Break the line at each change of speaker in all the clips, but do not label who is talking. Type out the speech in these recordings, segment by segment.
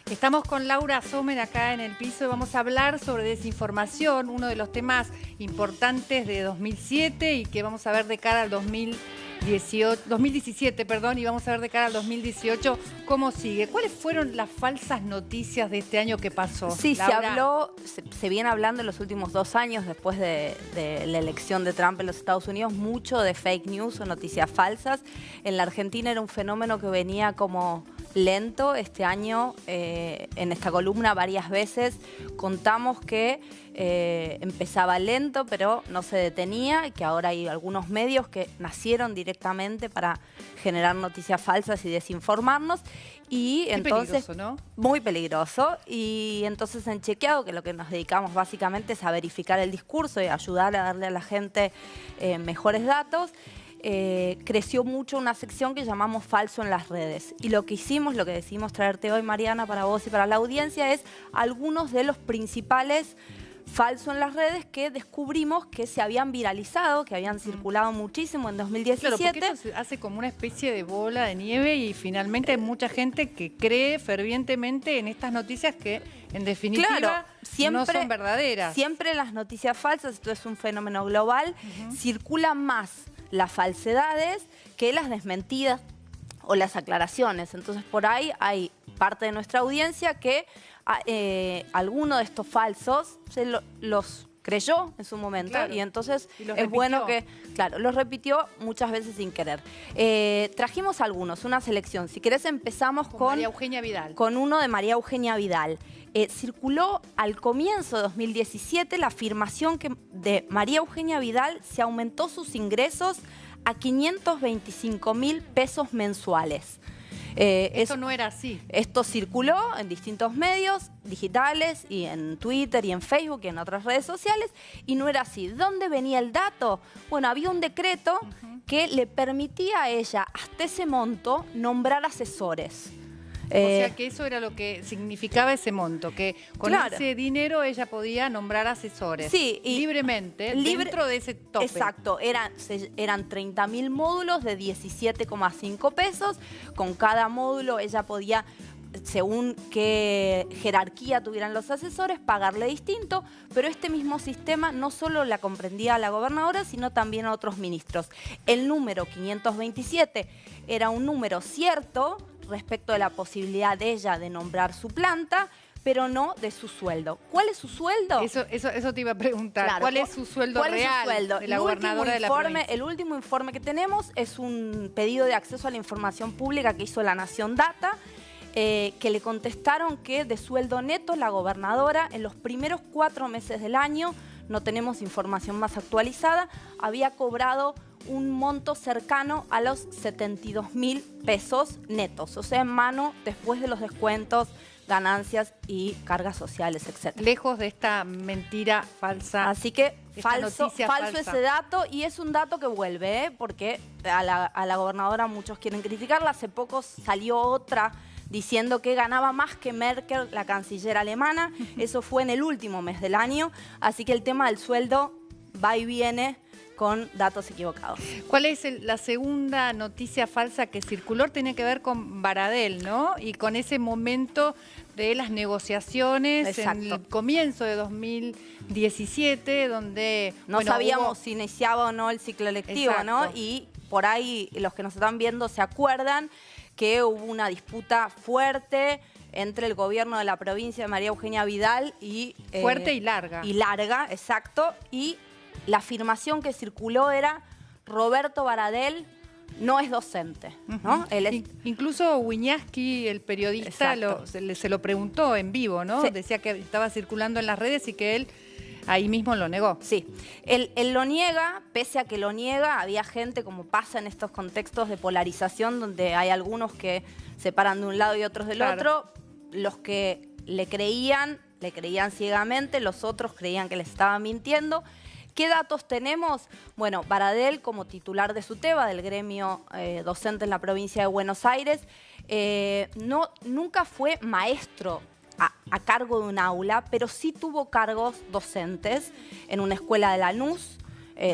Estamos con Laura Sommer acá en el piso y vamos a hablar sobre desinformación, uno de los temas importantes de 2007 y que vamos a ver de cara al 2017, perdón, y vamos a ver de cara al 2018 cómo sigue. ¿Cuáles fueron las falsas noticias de este año que pasó?
Sí,
Laura.
se viene hablando en los últimos 2 años, después de la elección de Trump en los Estados Unidos, mucho de fake news o noticias falsas. En la Argentina era un fenómeno que venía como lento. Este año, en esta columna varias veces contamos que empezaba lento, pero no se detenía, y que ahora hay algunos medios que nacieron directamente para generar noticias falsas y desinformarnos. Y
Qué
entonces,
peligroso, ¿no?
Muy peligroso. Y entonces en Chequeado, que lo que nos dedicamos básicamente es a verificar el discurso y ayudar a darle a la gente mejores datos, creció mucho una sección que llamamos Falso en las redes. Y lo que hicimos, lo que decidimos traerte hoy, Mariana, para vos y para la audiencia, es algunos de los principales falso en las redes que descubrimos que se habían viralizado, que habían circulado muchísimo en 2017.
Claro, porque esto se hace como una especie de bola de nieve y finalmente hay mucha gente que cree fervientemente en estas noticias que en definitiva no son verdaderas.
Siempre las noticias falsas, esto es un fenómeno global, circulan más las falsedades que las desmentidas o las aclaraciones. Entonces por ahí hay parte de nuestra audiencia que alguno de estos falsos los creyó en su momento, claro, y entonces es bueno que, claro, los repitió muchas veces sin querer. Trajimos algunos, una selección. Si querés empezamos con
María Eugenia Vidal.
Con uno de María Eugenia Vidal. Circuló al comienzo de 2017 la afirmación que de María Eugenia Vidal se aumentó sus ingresos a 525.000 pesos mensuales.
Eso no era así.
Esto circuló en distintos medios digitales y en Twitter y en Facebook y en otras redes sociales y no era así. ¿Dónde venía el dato? Bueno, había un decreto que le permitía a ella hasta ese monto nombrar asesores.
O sea que eso era lo que significaba ese monto, que con ese dinero ella podía nombrar asesores, sí, y libremente, dentro de ese tope.
Exacto, eran 30.000 módulos de 17,5 pesos. Con cada módulo ella podía, según qué jerarquía tuvieran los asesores, pagarle distinto, pero este mismo sistema no solo la comprendía a la gobernadora, sino también a otros ministros. El número 527 era un número cierto respecto de la posibilidad de ella de nombrar su planta, pero no de su sueldo. ¿Cuál es su sueldo?
Eso te iba a preguntar. Claro, ¿cuál es su sueldo real de la gobernadora de la provincia?
El último informe que tenemos es un pedido de acceso a la información pública que hizo La Nación Data, que le contestaron que de sueldo neto la gobernadora en los primeros 4 meses del año, no tenemos información más actualizada, había cobrado un monto cercano a los 72.000 pesos netos, o sea, en mano después de los descuentos, ganancias y cargas sociales, etc.
Lejos de esta mentira falsa.
Así que falso ese dato, y es un dato que vuelve, porque a la gobernadora muchos quieren criticarla. Hace poco salió otra diciendo que ganaba más que Merkel, la canciller alemana. Eso fue en el último mes del año, así que el tema del sueldo va y viene con datos equivocados.
¿Cuál es la segunda noticia falsa que circuló? Tiene que ver con Baradel, ¿no? Y con ese momento de las negociaciones. Exacto. En el comienzo de 2017, donde
no sabíamos si iniciaba o no el ciclo electivo. Exacto. ¿No? Y por ahí los que nos están viendo se acuerdan que hubo una disputa fuerte entre el gobierno de la provincia de María Eugenia Vidal y...
fuerte y larga.
Y larga, exacto. Y la afirmación que circuló era: Roberto Baradel no es docente, ¿no?
Incluso Wiñaski, el periodista, se lo preguntó en vivo, ¿no? Sí. Decía que estaba circulando en las redes y que él ahí mismo lo negó.
Sí, él lo niega. Pese a que lo niega, había gente, como pasa en estos contextos de polarización, donde hay algunos que se paran de un lado y otros del otro. Los que le creían ciegamente, los otros creían que les estaba mintiendo. ¿Qué datos tenemos? Bueno, Baradel, como titular de SUTEBA, del gremio docente en la provincia de Buenos Aires, nunca fue maestro a cargo de un aula, pero sí tuvo cargos docentes en una escuela de Lanús,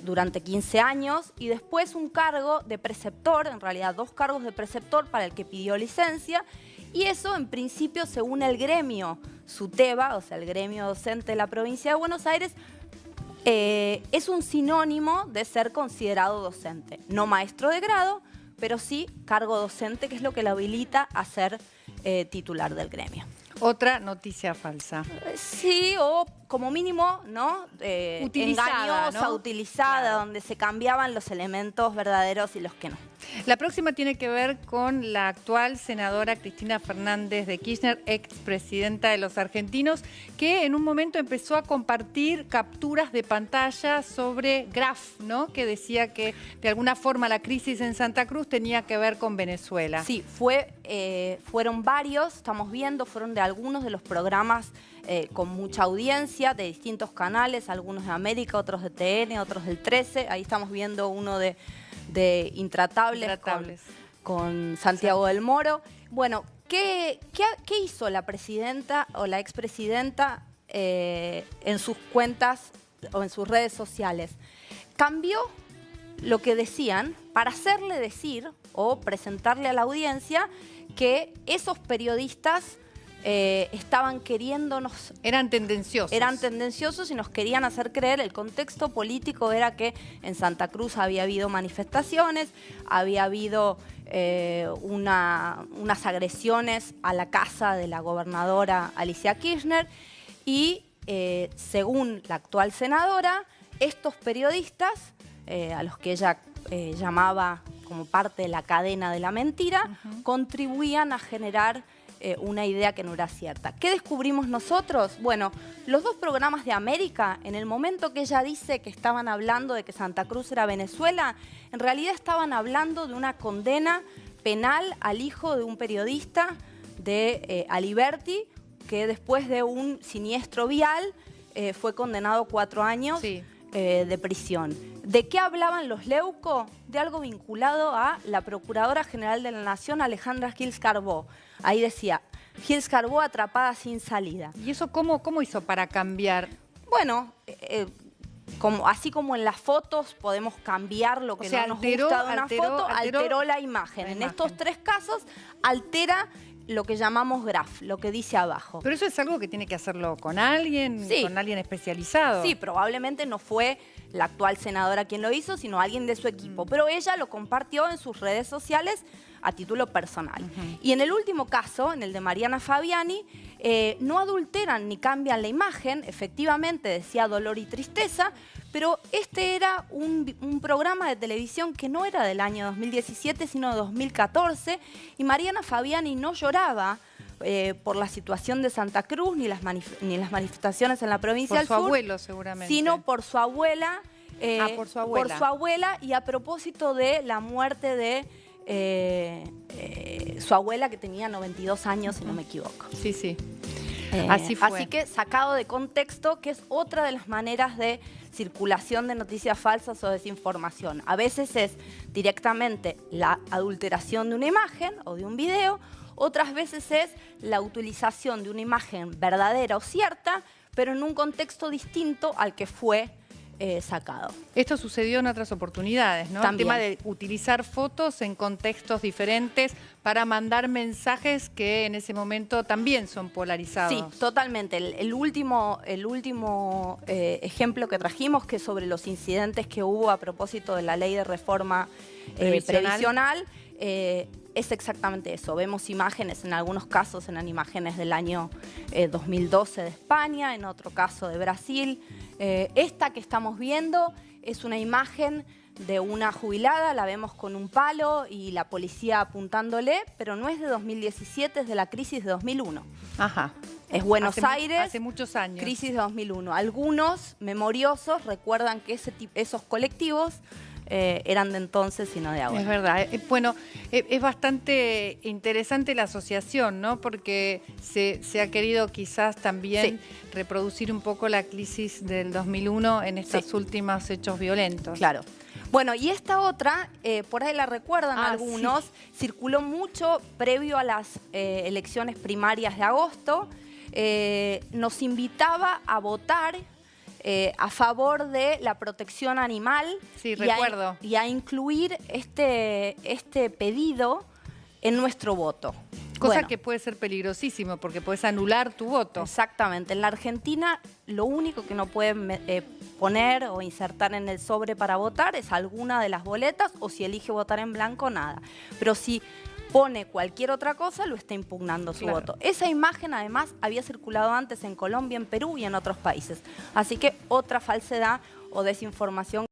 durante 15 años y después un cargo de preceptor, en realidad 2 cargos de preceptor para el que pidió licencia, y eso en principio, según el gremio SUTEBA, o sea, el gremio docente de la provincia de Buenos Aires, es un sinónimo de ser considerado docente. No maestro de grado, pero sí cargo docente, que es lo que lo habilita a ser titular del gremio.
Otra noticia falsa.
Sí, o como mínimo, ¿no?
Utilizada,
engañosa,
¿no?
utilizada,
Claro.
donde se cambiaban los elementos verdaderos y los que no.
La próxima tiene que ver con la actual senadora Cristina Fernández de Kirchner, expresidenta de los argentinos, que en un momento empezó a compartir capturas de pantalla sobre Graf, ¿no? Que decía que de alguna forma la crisis en Santa Cruz tenía que ver con Venezuela.
Sí, fueron varios, estamos viendo, fueron de algunos de los programas con mucha audiencia, de distintos canales, algunos de América, otros de TN, otros del 13. Ahí estamos viendo uno de Intratables. Con Santiago del Moro. Bueno, ¿qué hizo la presidenta o la expresidenta en sus cuentas o en sus redes sociales? Cambió lo que decían para hacerle decir o presentarle a la audiencia que esos periodistas estaban queriéndonos...
Eran tendenciosos.
Eran tendenciosos y nos querían hacer creer, el contexto político era que en Santa Cruz había habido manifestaciones, había habido unas agresiones a la casa de la gobernadora Alicia Kirchner y según la actual senadora, estos periodistas, a los que ella llamaba como parte de la cadena de la mentira, contribuían a generar una idea que no era cierta. ¿Qué descubrimos nosotros? Bueno, los 2 programas de América, en el momento que ella dice que estaban hablando de que Santa Cruz era Venezuela, en realidad estaban hablando de una condena penal al hijo de un periodista, de Aliberti, que después de un siniestro vial fue condenado a 4 años de prisión. ¿De qué hablaban los Leuco? De algo vinculado a la Procuradora General de la Nación, Alejandra Gils Carbó. Ahí decía, Gils Carbó atrapada sin salida.
¿Y eso cómo hizo para cambiar?
Bueno, así como en las fotos podemos cambiar lo que no nos gusta de una foto, alteró la imagen. En estos 3 casos, altera lo que llamamos graph, lo que dice abajo.
Pero eso es algo que tiene que hacerlo con alguien, con alguien especializado.
Sí, probablemente no fue la actual senadora quien lo hizo, sino alguien de su equipo. Pero ella lo compartió en sus redes sociales a título personal. Y en el último caso, en el de Mariana Fabiani, no adulteran ni cambian la imagen, efectivamente decía dolor y tristeza, pero este era un programa de televisión que no era del año 2017, sino de 2014, y Mariana Fabiani no lloraba por la situación de Santa Cruz, ni las manifestaciones en la provincia del sur.
Por su abuelo, seguramente.
Sino por su abuela.
Por su abuela.
Por su abuela, y a propósito de la muerte de su abuela, que tenía 92 años, si no me equivoco.
Sí, sí. Así fue.
Así que sacado de contexto, que es otra de las maneras de circulación de noticias falsas o desinformación. A veces es directamente la adulteración de una imagen o de un video, otras veces es la utilización de una imagen verdadera o cierta, pero en un contexto distinto al que fue sacado.
Esto sucedió en otras oportunidades, ¿no?
También.
El tema de utilizar fotos en contextos diferentes para mandar mensajes que en ese momento también son polarizados.
Sí, totalmente. El último ejemplo que trajimos, que es sobre los incidentes que hubo a propósito de la ley de reforma previsional, es exactamente eso. Vemos imágenes, en algunos casos eran imágenes del año 2012 de España, en otro caso de Brasil. Esta que estamos viendo es una imagen de una jubilada, la vemos con un palo y la policía apuntándole, pero no es de 2017, es de la crisis de 2001.
Ajá.
Es Buenos Aires.
Hace muchos años.
Crisis de 2001. Algunos memoriosos recuerdan que esos colectivos eran de entonces y no de ahora.
Es verdad. Bueno, es bastante interesante la asociación, ¿no? Porque se ha querido quizás también reproducir un poco la crisis del 2001 en estos últimos hechos violentos.
Claro. Bueno, y esta otra, por ahí la recuerdan algunos, circuló mucho previo a las elecciones primarias de agosto, nos invitaba a votar a favor de la protección animal.
Sí, recuerdo.
Y a incluir este pedido en nuestro voto.
Cosa que puede ser peligrosísimo porque puedes anular tu voto.
Exactamente. En la Argentina lo único que no pueden poner o insertar en el sobre para votar es alguna de las boletas, o si elige votar en blanco, nada. Pero si pone cualquier otra cosa, lo está impugnando su voto. Esa imagen además había circulado antes en Colombia, en Perú y en otros países. Así que otra falsedad o desinformación